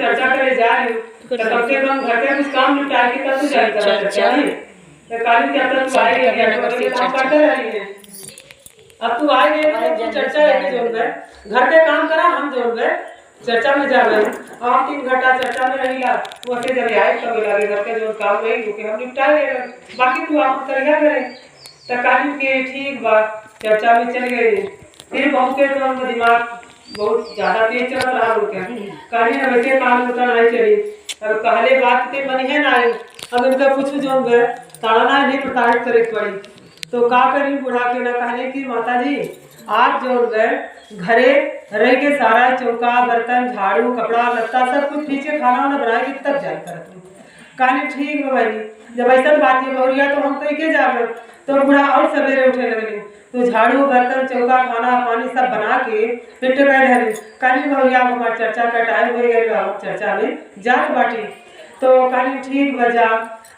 चर्चा करे जा रही हूँ तो कम से कम घर के कुछ काम निपटा के तब तू जाएगा चर्चा नहीं तो काली क्या तब तू आएगी काम करते रही है। अब तू आएगी तो चर्चा है जोड़ में घर के काम करा हम जोड़ में चर्चा में जा रहे हैं आप 3 घंटा चर्चा में रहेगा वो से जब आए तब लगे घर के जो काम नहीं क्योंकि हम निपटा लेगा बाकी तू आप करेगा करे तो काली के ठीक बात चर्चा में चल गई फिर बहू के तो दिमाग बहुत ज्यादा तेज चल रहा उनका काली ने वैसे काम होता नहीं चली अब पहले बात के बनी है ना अब इनका कुछ जो है ताड़ना नहीं प्रताड़ित करे पड़ी तो का करी बुढ़ा के ना कहने की माता जी आप जो है घरे रह के सारा चौका बर्तन झाड़ू कपड़ा लत्ता सब कुछ पीछे खाना वाना बना के तब जाए कर कहने ठीक है भाई जब ऐसा बात है बहुरिया तो हम कहीं के जाए तो बुढ़ा और सवेरे उठे लगने तो झाड़ू बर्तन चौका खाना पानी सब बना के फिर गए कल भैया हमारे चर्चा का टाइम हो गया चर्चा में जात बाटी तो कल ठीक बजा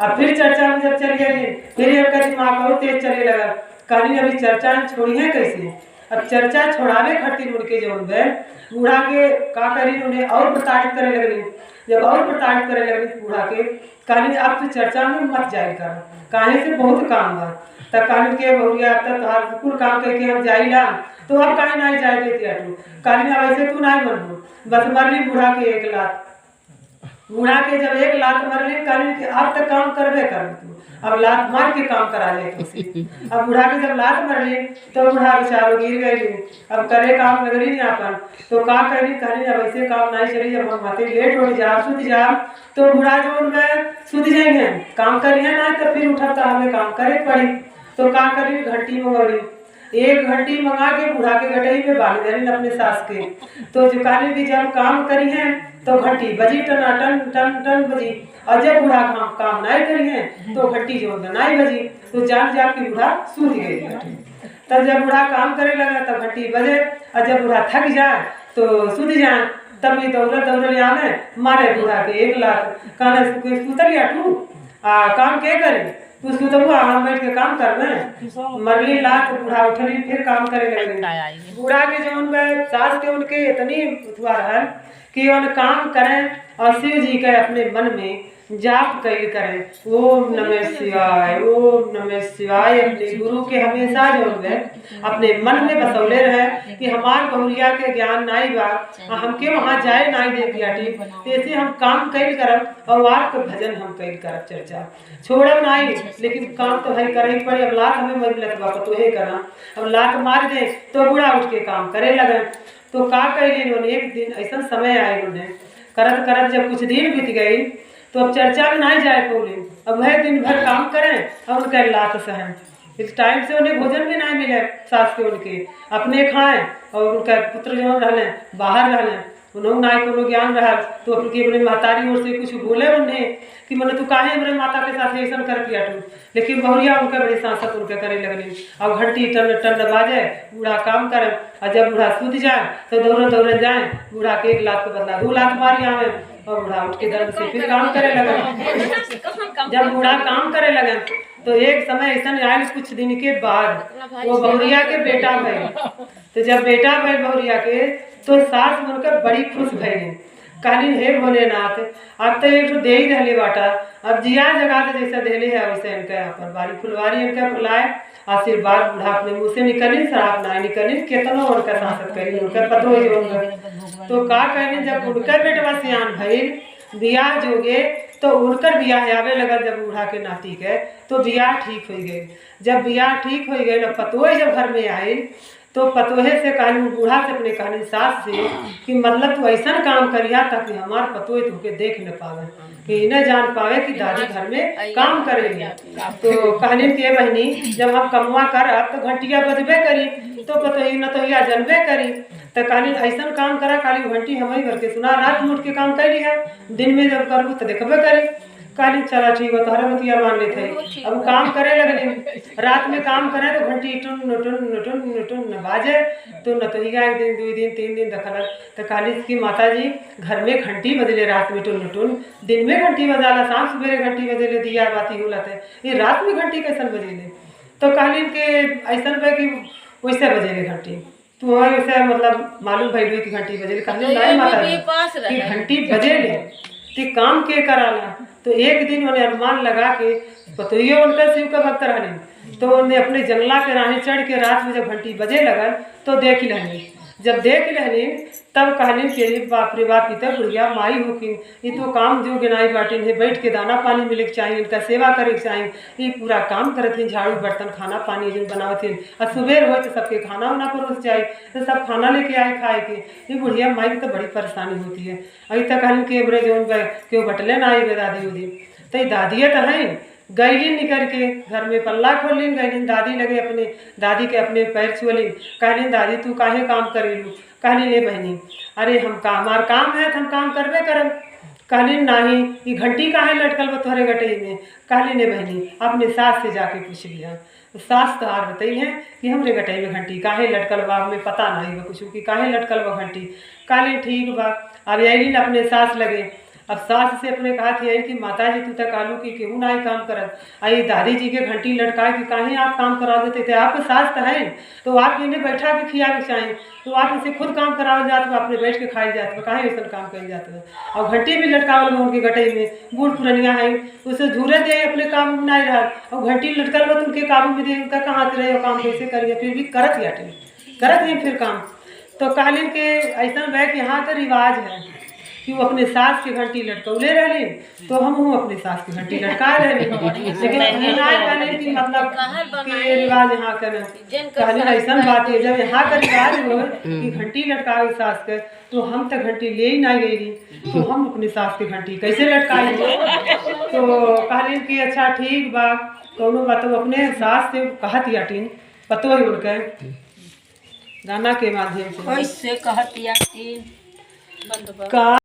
अब फिर चर्चा में जब चल गए फिर एक दिमाग और तेज चले लगा कहानी अभी चर्चा छोड़ी है कैसे अब चर्चा छोड़ावे खड़ती उनके जो बूढ़ा के का करी उन्हें और प्रताड़ित करे लगनी जब और प्रताड़ित करे लगनी बूढ़ा के कहानी अब तो चर्चा में मत जाए कर कहानी से बहुत काम बा तब कहानी के बहुरिया अब तक कुल काम करके हम जाइला तो अब कहीं नहीं जाए देते अटू कहानी अब ऐसे तू नहीं मनबू बस मरली बूढ़ा के 1 लात बूढ़ा के जब 1 लात मरली कहानी के अब तक काम करबे कर तू अब लात मार के काम करा ले तुझसे अब बूढ़ा के जब लात मरली तो बूढ़ा बेचारो गिर गई अब करे काम लगली नहीं अपन तो का करी कहानी अब ऐसे काम नहीं चली जब हम माते लेट हो जा सुध जा तो बूढ़ा जो उनमें सुध जाएंगे काम करिए ना तो फिर उठता हमें काम करे पड़ी तो का करी घंटी मंगौली 1 घंटी मंगा के बूढ़ा के गटई में बांध देनी अपने सास के तो जुकाने की जब काम करी है तो घंटी बजी टन टन टन टन बजी और जब बूढ़ा काम नहीं करी है तो घंटी जो नहीं बजी तो जान जा के बूढ़ा सूझ गई तब जब बूढ़ा काम करे लगा तब घंटी बजे और जब बूढ़ा थक जाए तो सूझ जाए तब ये दौड़ यहाँ में मारे बूढ़ा के 1 लाख कहना सुतर या तू काम के करे उसको तो वो हम बैठ के काम कर में मरली लात बूढ़ा उठली फिर काम करे लगे बूढ़ा के जो उनमें सास के उनके इतनी उठवा रहा कि उन काम करें और शिव जी के अपने मन में जाप कई करें ओम नमः शिवाय अपने गुरु के हमेशा जो है अपने मन में बसौले रहे कि हमार बहुरिया के ज्ञान नाई बा हम के वहाँ जाए नाई दे दिया ठीक ऐसे हम काम कई करब और आपका भजन हम कई करब चर्चा छोड़ब नाई लेकिन काम तो है करे ही पड़े अब लात हमें मजलत बा तो हे करना अब लात मार दे तो बूढ़ा उठ के काम करे लगे तो का कैले उन्होंने एक दिन ऐसा समय आए उन्हें करत करत जब कुछ दिन बीत गई तो अब चर्चा में नहीं जाए बोले अब वह दिन भर काम करें और उनका लात सहन इस टाइम से उन्हें भोजन भी नहीं मिले सास के उनके अपने खाएं और उनका पुत्र जो रहने बाहर रहने उन्होंने ना को ज्ञान रहा तो अपने महतारी ओर से कुछ बोले उन्हें कि मैंने तू काहे मेरे माता के साथ ऐसा कर किया तू लेकिन बहुरिया उनका बड़ी सांसत उनके करे लगली अब घंटी टन टन बाजे बूढ़ा काम करे और जब बूढ़ा सूझ जाए तो दौड़े जाए बूढ़ा के 1 लाख के बदला 2 लाख मारी आवे और बूढ़ा उठ के दर्द से फिर काम करे लगे जब बूढ़ा काम करे लगे तो एक समय ऐसा आयल कुछ दिन के बाद वो बहुरिया के बेटा भय तो जब बेटा भय बहुरिया के तो सास बनकर बड़ी खुश भई कहली हे भोलेनाथ अब तो एक दे ही रहले बाटा अब जिया जगह तो जैसा देले है वैसे इनका अपन बारी फुलवारी इनका फुलाए आशीर्वाद बूढ़ा अपने मुँह से निकली शराब ना निकली केतनो उनका सांसत करी उनका पतो ही होगा तो का कहने जब उनका बेटवा सियान भइल बियाह जोगे तो उनकर बियाह आवे लगा जब बूढ़ा के नाती के तो बियाह ठीक हो गई जब बियाह ठीक हो गई ना पतोह जब घर में आई तो पतोहे से कहानी बूढ़ा से अपने कहानी सास से कि मतलब तू ऐसा काम करिया ताकि हमार पतोह तुके देख न पावे कि इन्हें जान पावे कि दादी घर में काम करेगी तो कहनी के बहनी जब हम कमवा कर अब तो घंटिया बजबे करी तो पतोही न तो जनबे करी तो कहनी ऐसा काम करा खाली घंटी हम ही भर के सुना रात में उठ के काम कर लिया दिन में जब करूँ तो देखबे करी कहली चला ठीक हो तोहरा बतिया मान लेते अब काम करे लगने रात में काम करे तो घंटी टुन टुन न बाजे तो न तो एक दिन 2 दिन 3 दिन दखल तो कहली की माता जी घर में घंटी बजले रात में टुन दिन में घंटी बजाला शाम सवेरे घंटी बजेले दिया बाती होलत है ये रात में घंटी कैसन बजेले तो कहली के ऐसा पे कि वैसे बजेले घंटी तुम्हारे से मतलब मालूम भाई कि घंटी बजे कहने नहीं माता कि घंटी बजे ले तो काम के कराना। तो एक दिन उन्हें अनुमान लगा के पतोइयो उनका शिव का भक्त रहने, तो उन्हें अपने जंगला के रानी चढ़ के रात में जब घंटी बजे लगल तो देख लेनी। जब देख लेनी तब कहनी कि बाप रे बाप, इतना बुढ़िया माई हो कि ये तो काम जो गिनाई बाटिन है, बैठ के दाना पानी मिले के चाहिए, इनका सेवा करे के चाहिए, ये पूरा काम करत हैं, झाड़ू बर्तन खाना पानी जो बनावत हैं, और सुबह हो तो सबके खाना वाना परोस जाए, तो सब खाना लेके आए खाए के। ये बुढ़िया माई की तो बड़ी परेशानी होती है। अभी तक कहनी कि बड़े जो क्यों बटले ना आई दादी उदी, तो दादिया तो हैं गैलिन निकल के घर में पल्ला खोलिन, गैलिन दादी लगे अपने दादी के अपने पैर छुअलिन, कहलिन दादी तू काहे काम करेलू, कहली ले बहनी अरे हम काम हमार काम है तो हम काम करबे करब। कहलिन नहीं ये घंटी काहे लटकल बा तोहरे गटई में, कहली ने बहनी अपने सास से जाके पूछ लिया। सास तो आर बताई है कि हमरे गटई में घंटी काहे लटकल बा, हमें पता नहीं बा कुछ कि काहे लटकल बा घंटी। कहलिन ठीक बा। अब यही अपने सास लगे, अब सास से अपने कहा थी कि माता जी तू तक आलू की केहू ना काम करत, आई दादी जी के घंटी लटकाए कि काहे आप काम करा देते थे, आपके सास तो है तो आप इन्हें बैठा के खिया के चाहिए, तो आप इसे खुद काम करावल जात हो, अपने बैठ के खाई जाते हो, काहे ऐसा काम कर जाते हो। और घंटी भी लटकावल में उनके गटई में बूढ़ पुरनिया है, उसे झूरे दे अपने काम में नहीं रहा, और घंटी लटकल बा तो उनके काबू में दे, उनका कहाँ से रहे काम कैसे करिए, फिर भी करत ही फिर काम। तो कहलिन के ऐसा वह कि यहाँ का रिवाज है कि वो अपने सास की घंटी लटकौले रहली, तो हम हूँ अपने सास की घंटी लटका रहली, लेकिन कि मतलब कि ये रिवाज यहाँ का कहलिन ऐसा बात है। जब यहाँ का रिवाज हो कि घंटी लटकावे सास के, तो हम तो घंटी ले ही ना गई, तो हम अपने सास की घंटी कैसे लटकाएंगे। तो कहलिन कि अच्छा ठीक बा, कौनो बात अपने सास से कहत याटिन पतो ही उनके गाना के माध्यम से कैसे कहत याटिन का